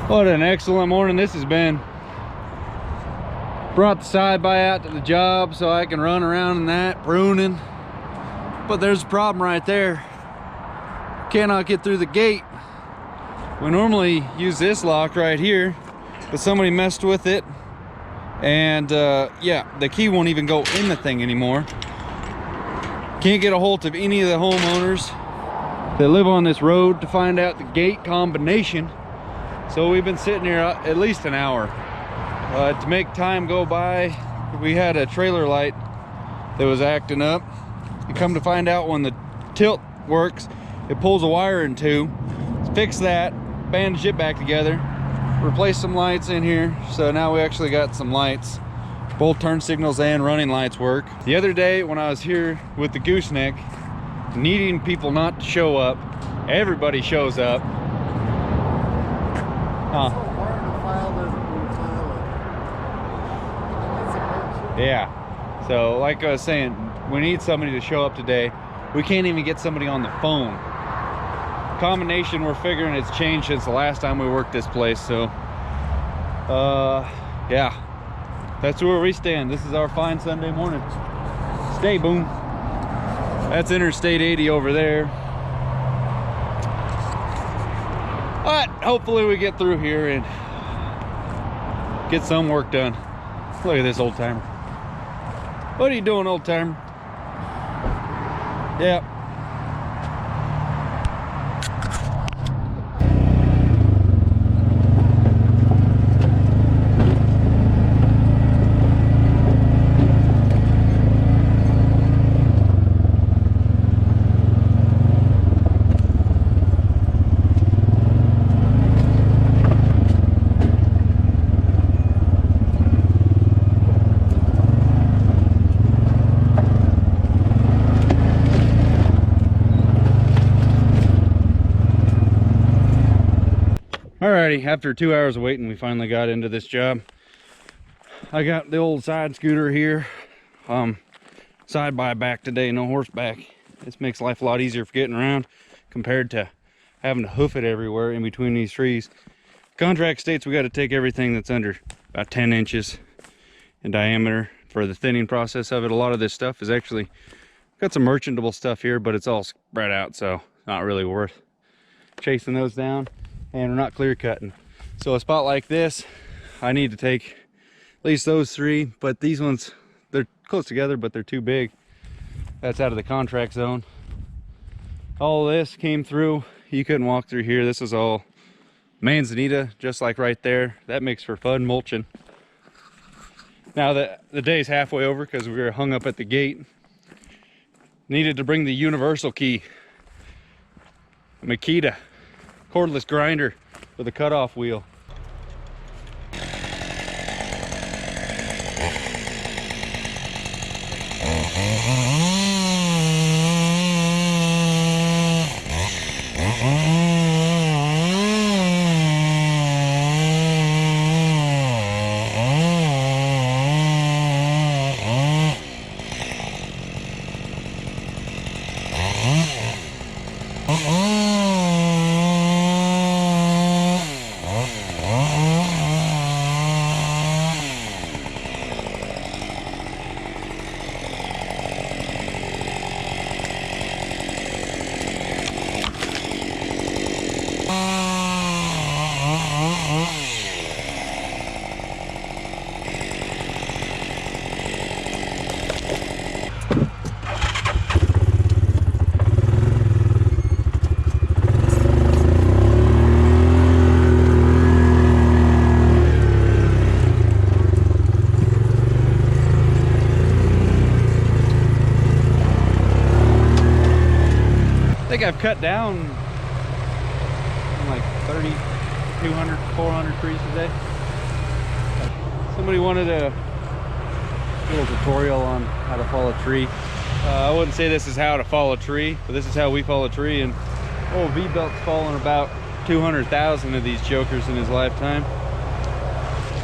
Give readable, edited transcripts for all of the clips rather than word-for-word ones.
What an excellent morning this has been. Brought the side by out to the job so I can run around in that, pruning. But there's a problem right there. Cannot get through the gate. We normally use this lock right here, but somebody messed with it. And yeah, the key won't even go in the thing anymore. Can't get a hold of any of the homeowners that live on this road to find out the gate combination. So we've been sitting here at least an hour. To make time go by, we had a trailer light that was acting up. You come to find out when the tilt works, it pulls a wire in two. Fix that, bandage it back together, replace some lights in here. So now we actually got some lights. Both turn signals and running lights work. The other day when I was here with the gooseneck, needing people not to show up, everybody shows up. Yeah, so like I was saying, we need somebody to show up today. We can't even get somebody on the phone. Combination, we're figuring it's changed since the last time we worked this place. So yeah, that's where we stand. This is our fine Sunday morning. Stay boom. That's Interstate 80 over there. But hopefully we get through here and get some work done. Look at this old timer. What are you doing, old timer? Yep. Alrighty, after 2 hours of waiting, we finally got into this job. I got the old side scooter here, side by back today, no horseback. This makes life a lot easier for getting around compared to having to hoof it everywhere in between these trees. Contract states we got to take everything that's under about 10 inches in diameter for the thinning process of it. A lot of this stuff is actually got some merchantable stuff here, but it's all spread out, so not really worth chasing those down. And we're not clear cutting. So a spot like this, I need to take at least those three, but these ones, they're close together, but they're too big. That's out of the contract zone. All this came through. You couldn't walk through here. This is all manzanita, just like right there. That makes for fun mulching. Now that the day's halfway over because we were hung up at the gate, needed to bring the universal key, Makita cordless grinder with a cutoff wheel. I've cut down like 30, 200, 400 trees a day. Somebody wanted a little tutorial on how to fall a tree. I wouldn't say this is how to fall a tree, but this is how we fall a tree. And old V-Belt's fallen about 200,000 of these jokers in his lifetime.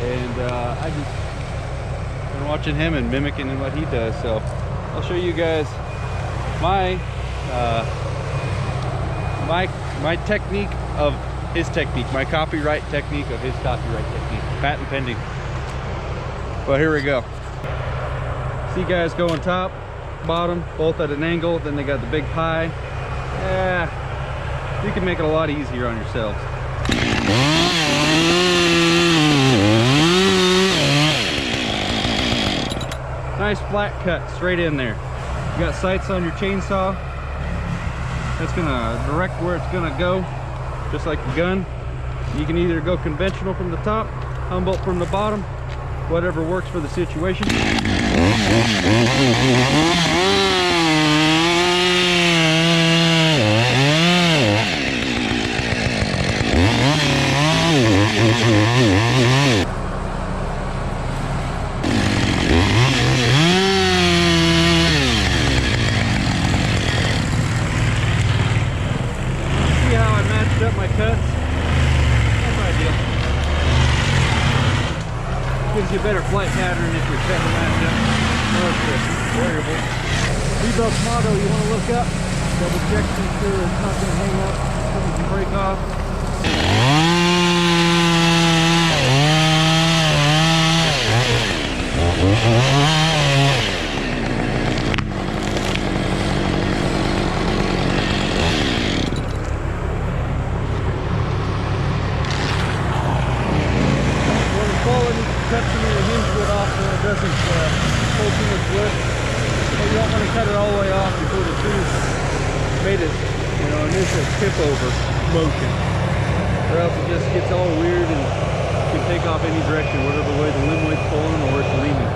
And I just been watching him and mimicking what he does. So I'll show you guys my my technique of his technique, my copyright technique of his copyright technique. Patent pending. But here we go. See guys going top, bottom, both at an angle. Then they got the big pie. Yeah, you can make it a lot easier on yourselves. Nice flat cut straight in there. You got sights on your chainsaw. That's gonna direct where it's gonna go, just like a gun. You can either go conventional from the top, Humboldt from the bottom, whatever works for the situation. Up my cuts. That's ideal. Gives you a better flight pattern if you're cutting matched up. Or if it's variable. V-Belt's motto, you want to look up, double check to make sure it's not going to hang up, something can break off. Cut some of the hinge wood off so it doesn't pull too much wood. But you don't want to cut it all the way off before the tree's made it, you know, initial tip over motion. Or else it just gets all weird and can take off any direction, whatever way the limb weight's pulling or it's leaning.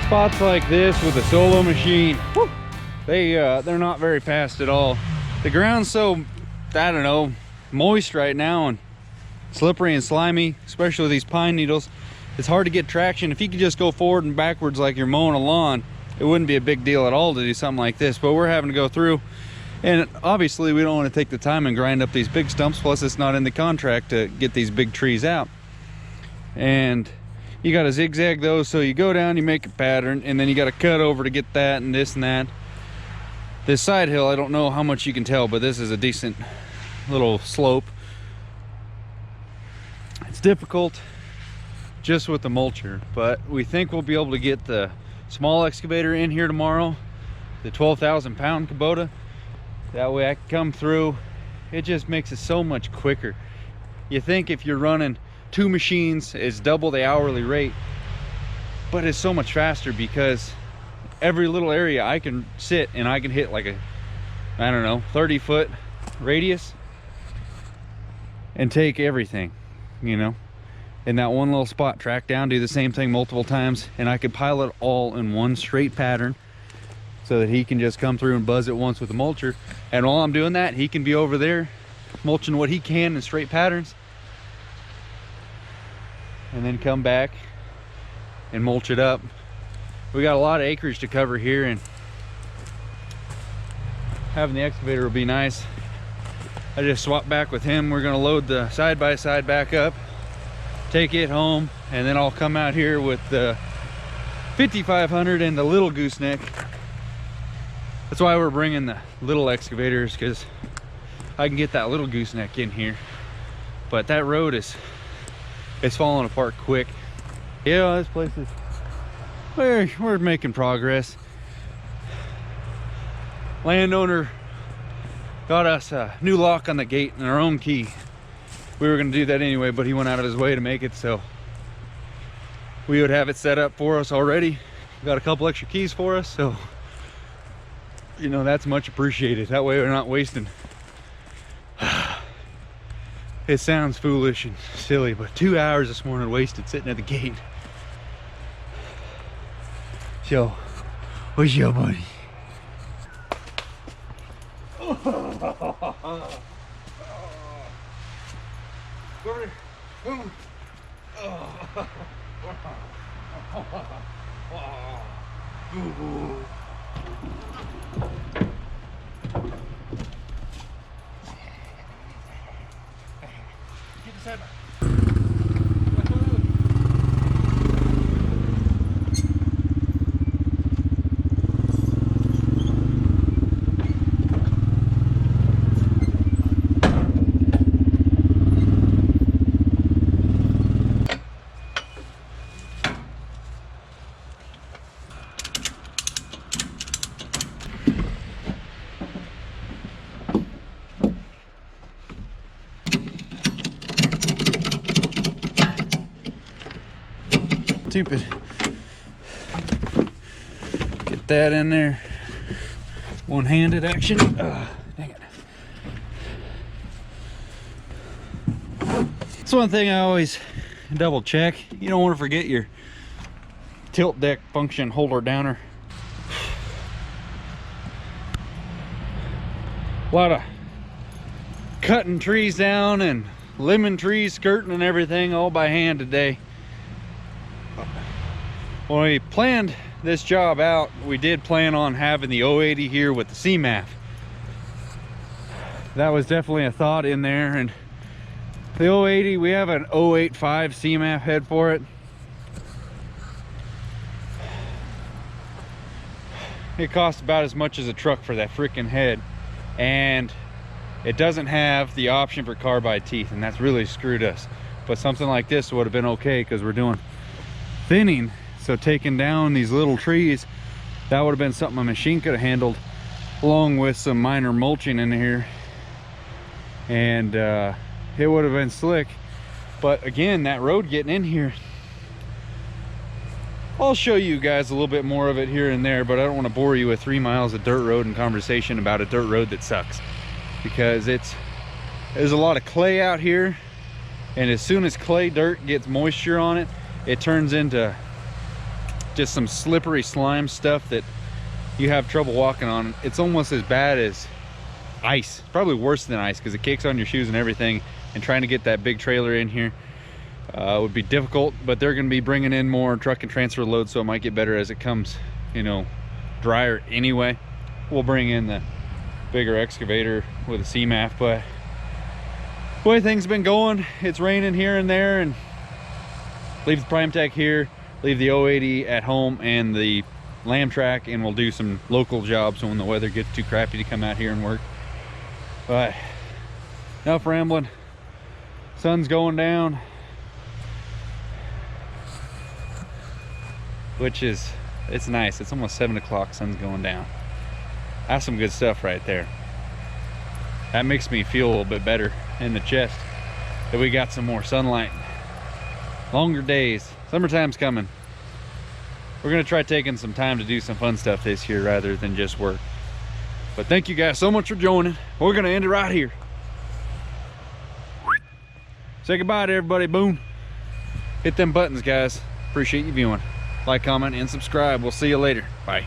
Spots like this with a solo machine, whew, they're not very fast at all. The ground's so, I don't know, moist right now and slippery and slimy, especially with these pine needles. It's hard to get traction. If you could just go forward and backwards like you're mowing a lawn, it wouldn't be a big deal at all to do something like this, but we're having to go through And obviously we don't want to take the time and grind up these big stumps, plus it's not in the contract to get these big trees out. And you got to zigzag those, so you go down, you make a pattern, and then you got to cut over to get that and this and that. This side hill, I don't know how much you can tell, but this is a decent little slope. It's difficult just with the mulcher, but we think we'll be able to get the small excavator in here tomorrow, the 12,000 pound Kubota. That way I can come through. It just makes it so much quicker. You think if you're running 2 machines, it's double the hourly rate, but it's so much faster because every little area I can sit and I can hit like a, I don't know, 30-foot radius and take everything, you know, in that one little spot, track down, do the same thing multiple times, and I could pile it all in one straight pattern so that he can just come through and buzz it once with the mulcher. And while I'm doing that, he can be over there mulching what he can in straight patterns, and then come back and mulch it up. We got a lot of acreage to cover here, and having the excavator will be nice. I just swapped back with him. We're gonna load the side-by-side back up, take it home, and then I'll come out here with the 5500 and the little gooseneck. That's why we're bringing the little excavators, because I can get that little gooseneck in here. But that road is, it's falling apart quick. Yeah, this place is, we're making progress. Landowner got us a new lock on the gate and our own key. We were gonna do that anyway, but he went out of his way to make it so we would have it set up for us already. Got a couple extra keys for us, so you know, that's much appreciated. That way we're not wasting. It sounds foolish and silly, but 2 hours this morning wasted sitting at the gate. So, what's your money? Get the side back. Stupid. Get that in there. One-handed action. Dang it. That's one thing I always double check. You don't want to forget your tilt deck function holder downer. A lot of cutting trees down and lemon trees, skirting and everything all by hand today. When we planned this job out, we did plan on having the 080 here with the CMAF. That was definitely a thought in there. And the 080, we have an 085 CMAF head for it. It costs about as much as a truck for that freaking head, and it doesn't have the option for carbide teeth, and that's really screwed us. But something like this would have been okay because we're doing thinning. So taking down these little trees, that would have been something a machine could have handled, along with some minor mulching in here, and it would have been slick. But again, that road getting in here, I'll show you guys a little bit more of it here and there, but I don't want to bore you with 3 miles of dirt road and conversation about a dirt road that sucks, because there's a lot of clay out here, and as soon as clay dirt gets moisture on it, it turns into just some slippery slime stuff that you have trouble walking on. It's almost as bad as ice, probably worse than ice, because it cakes on your shoes and everything, and trying to get that big trailer in here would be difficult. But they're going to be bringing in more truck and transfer loads, so it might get better as it comes, you know, drier anyway. We'll bring in the bigger excavator with a CMAF, but the way things have been going, it's raining here and there, and leave the Prime Tech here, leave the 080 at home and the lamb track, and we'll do some local jobs when the weather gets too crappy to come out here and work. But enough rambling. Sun's going down, which is, it's nice. It's almost 7 o'clock, sun's going down. That's some good stuff right there. That makes me feel a little bit better in the chest that we got some more sunlight. Longer days. Summertime's coming. We're gonna try taking some time to do some fun stuff this year rather than just work. But thank you guys so much for joining. We're gonna end it right here. Say goodbye to everybody. Boom. Hit them buttons, guys. Appreciate you viewing. Like, comment, and subscribe. We'll see you later. Bye.